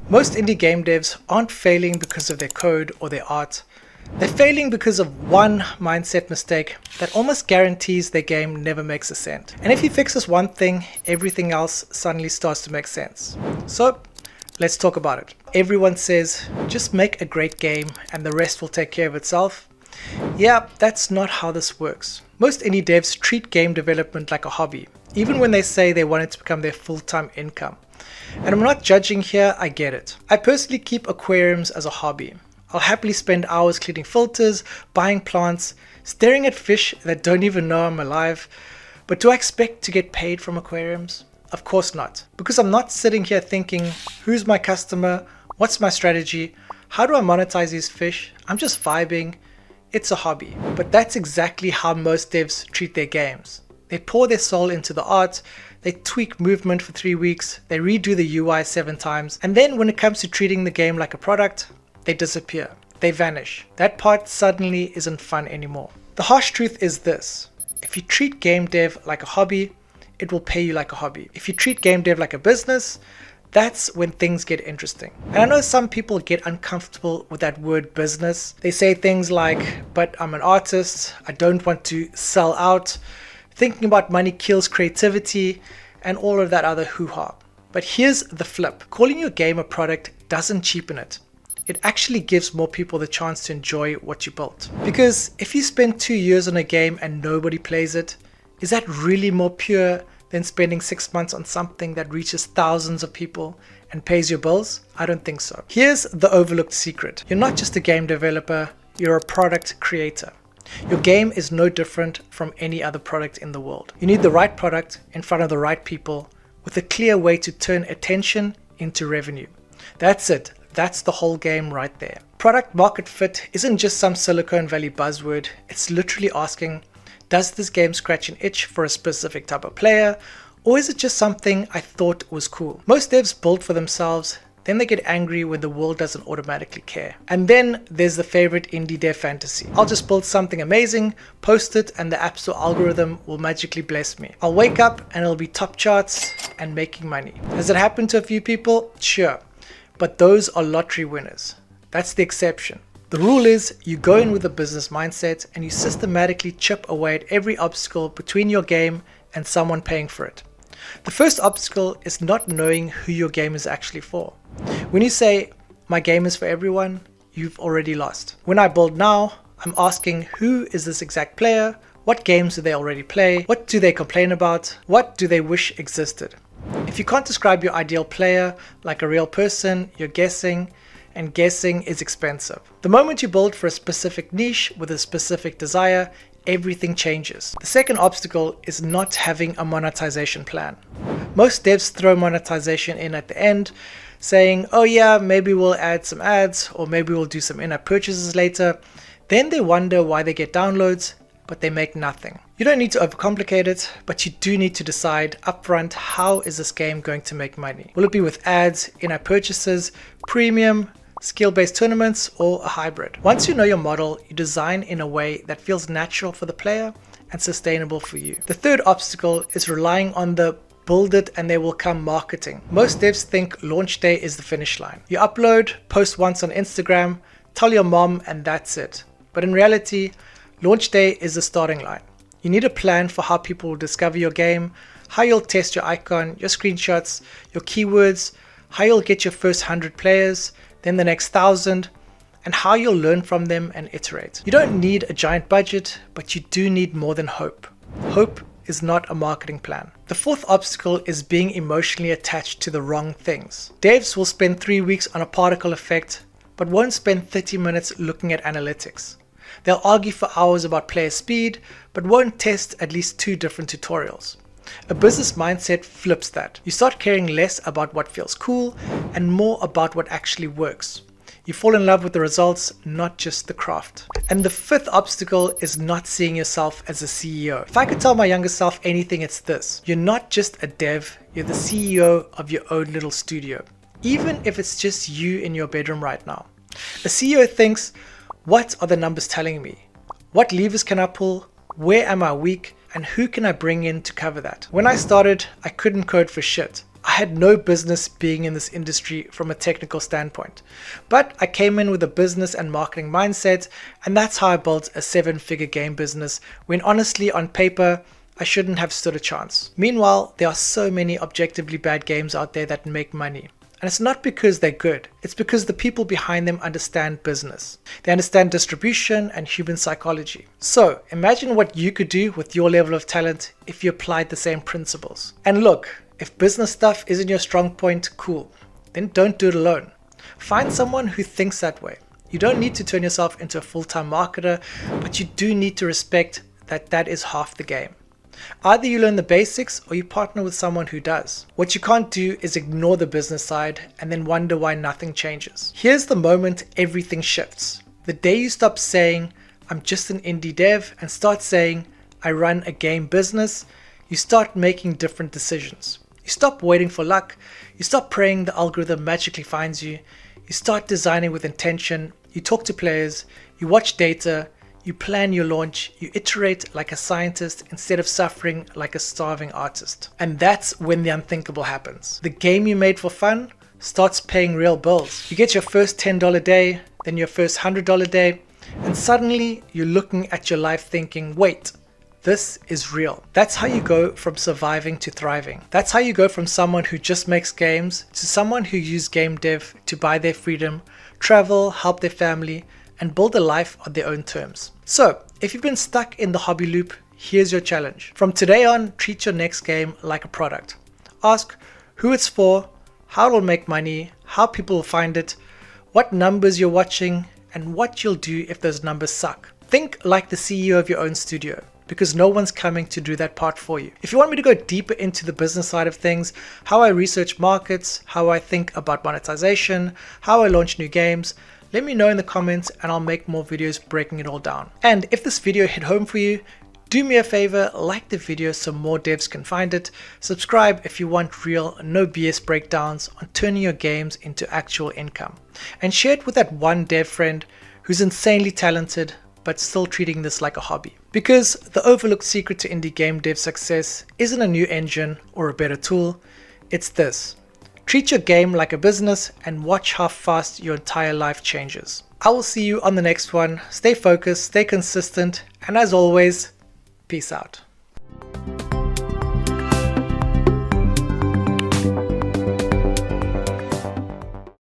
Most indie game devs aren't failing because of their code or their art. They're failing because of one mindset mistake that almost guarantees their game never makes a cent. And if he fixes one thing, everything else suddenly starts to make sense. So let's talk about it. Everyone says, just make a great game and the rest will take care of itself. Yeah, that's not how this works. Most indie devs treat game development like a hobby, even when they say they want it to become their full-time income. And I'm not judging here, I get it. I personally keep aquariums as a hobby. I'll happily spend hours cleaning filters, buying plants, staring at fish that don't even know I'm alive. But do I expect to get paid from aquariums? Of course not. Because I'm not sitting here thinking, who's my customer? What's my strategy? How do I monetize these fish? I'm just vibing. It's a hobby. But that's exactly how most devs treat their games. They pour their soul into the art, they tweak movement for 3 weeks, they redo the UI 7 times, and then when it comes to treating the game like a product, they disappear. They vanish. That part suddenly isn't fun anymore. The harsh truth is this. If you treat game dev like a hobby, it will pay you like a hobby. If you treat game dev like a business, that's when things get interesting. And I know some people get uncomfortable with that word business. They say things like, but I'm an artist, I don't want to sell out, thinking about money kills creativity, and all of that other hoo-ha. But here's the flip. Calling your game a product doesn't cheapen it. It actually gives more people the chance to enjoy what you built. Because if you spend 2 years on a game and nobody plays it, is that really more pure than spending 6 months on something that reaches thousands of people and pays your bills? I don't think so. Here's the overlooked secret. You're not just a game developer, you're a product creator. Your game is no different from any other product in the world. You need the right product in front of the right people with a clear way to turn attention into revenue. That's it. That's the whole game right there. Product market fit isn't just some Silicon Valley buzzword. It's literally asking, does this game scratch an itch for a specific type of player, or is it just something I thought was cool? Most devs build for themselves, then they get angry when the world doesn't automatically care. And then there's the favorite indie dev fantasy. I'll just build something amazing, post it, and the App Store algorithm will magically bless me. I'll wake up and it'll be top charts and making money. Has it happened to a few people? Sure. But those are lottery winners. That's the exception. The rule is you go in with a business mindset and you systematically chip away at every obstacle between your game and someone paying for it. The first obstacle is not knowing who your game is actually for. When you say, my game is for everyone, you've already lost. When I build now, I'm asking who is this exact player? What games do they already play? What do they complain about? What do they wish existed? If you can't describe your ideal player like a real person, you're guessing, and guessing is expensive. The moment you build for a specific niche with a specific desire, everything changes. The second obstacle is not having a monetization plan. Most devs throw monetization in at the end, saying, oh yeah, maybe we'll add some ads, or maybe we'll do some in-app purchases later. Then they wonder why they get downloads, but they make nothing. You don't need to overcomplicate it, but you do need to decide upfront, how is this game going to make money? Will it be with ads, in-app purchases, premium, skill-based tournaments, or a hybrid? Once you know your model, you design in a way that feels natural for the player and sustainable for you. The third obstacle is relying on the build it and they will come marketing. Most devs think launch day is the finish line. You upload, post once on Instagram, tell your mom, and that's it. But in reality, launch day is the starting line. You need a plan for how people will discover your game, how you'll test your icon, your screenshots, your keywords, how you'll get your first 100 players, then the next 1,000, and how you'll learn from them and iterate. You don't need a giant budget, but you do need more than hope. Hope is not a marketing plan. The fourth obstacle is being emotionally attached to the wrong things. Devs will spend 3 weeks on a particle effect, but won't spend 30 minutes looking at analytics. They'll argue for hours about player speed, but won't test at least 2 different tutorials. A business mindset flips that. You start caring less about what feels cool and more about what actually works. You fall in love with the results, not just the craft. And the fifth obstacle is not seeing yourself as a CEO. If I could tell my younger self anything, it's this. You're not just a dev, you're the CEO of your own little studio. Even if it's just you in your bedroom right now. A CEO thinks, what are the numbers telling me? What levers can I pull? Where am I weak? And who can I bring in to cover that? When I started, I couldn't code for shit. I had no business being in this industry from a technical standpoint, but I came in with a business and marketing mindset, and that's how I built a 7-figure game business when honestly on paper I shouldn't have stood a chance. Meanwhile, there are so many objectively bad games out there that make money. And it's not because they're good, it's because the people behind them understand business. They understand distribution and human psychology. So imagine what you could do with your level of talent if you applied the same principles. And look, if business stuff isn't your strong point, cool. Then don't do it alone. Find someone who thinks that way. You don't need to turn yourself into a full-time marketer, but you do need to respect that that is half the game. Either you learn the basics or you partner with someone who does. What you can't do is ignore the business side and then wonder why nothing changes. Here's the moment everything shifts. The day you stop saying, I'm just an indie dev, and start saying, I run a game business, you start making different decisions. You stop waiting for luck, you stop praying the algorithm magically finds you, you start designing with intention, you talk to players, you watch data, you plan your launch, you iterate like a scientist instead of suffering like a starving artist. And that's when the unthinkable happens. The game you made for fun starts paying real bills. You get your first $10 day, then your first $100 day, and suddenly you're looking at your life thinking, wait, this is real. That's how you go from surviving to thriving. That's how you go from someone who just makes games to someone who uses game dev to buy their freedom, travel, help their family, and build a life on their own terms. So, if you've been stuck in the hobby loop, here's your challenge. From today on, treat your next game like a product. Ask who it's for, how it'll make money, how people will find it, what numbers you're watching, and what you'll do if those numbers suck. Think like the CEO of your own studio, because no one's coming to do that part for you. If you want me to go deeper into the business side of things, how I research markets, how I think about monetization, how I launch new games, let me know in the comments and I'll make more videos breaking it all down. And if this video hit home for you, do me a favor, like the video so more devs can find it, subscribe if you want real, no BS breakdowns on turning your games into actual income, and share it with that one dev friend who's insanely talented but still treating this like a hobby. Because the overlooked secret to indie game dev success isn't a new engine or a better tool, it's this. Treat your game like a business and watch how fast your entire life changes. I will see you on the next one. Stay focused, stay consistent, and as always, peace out.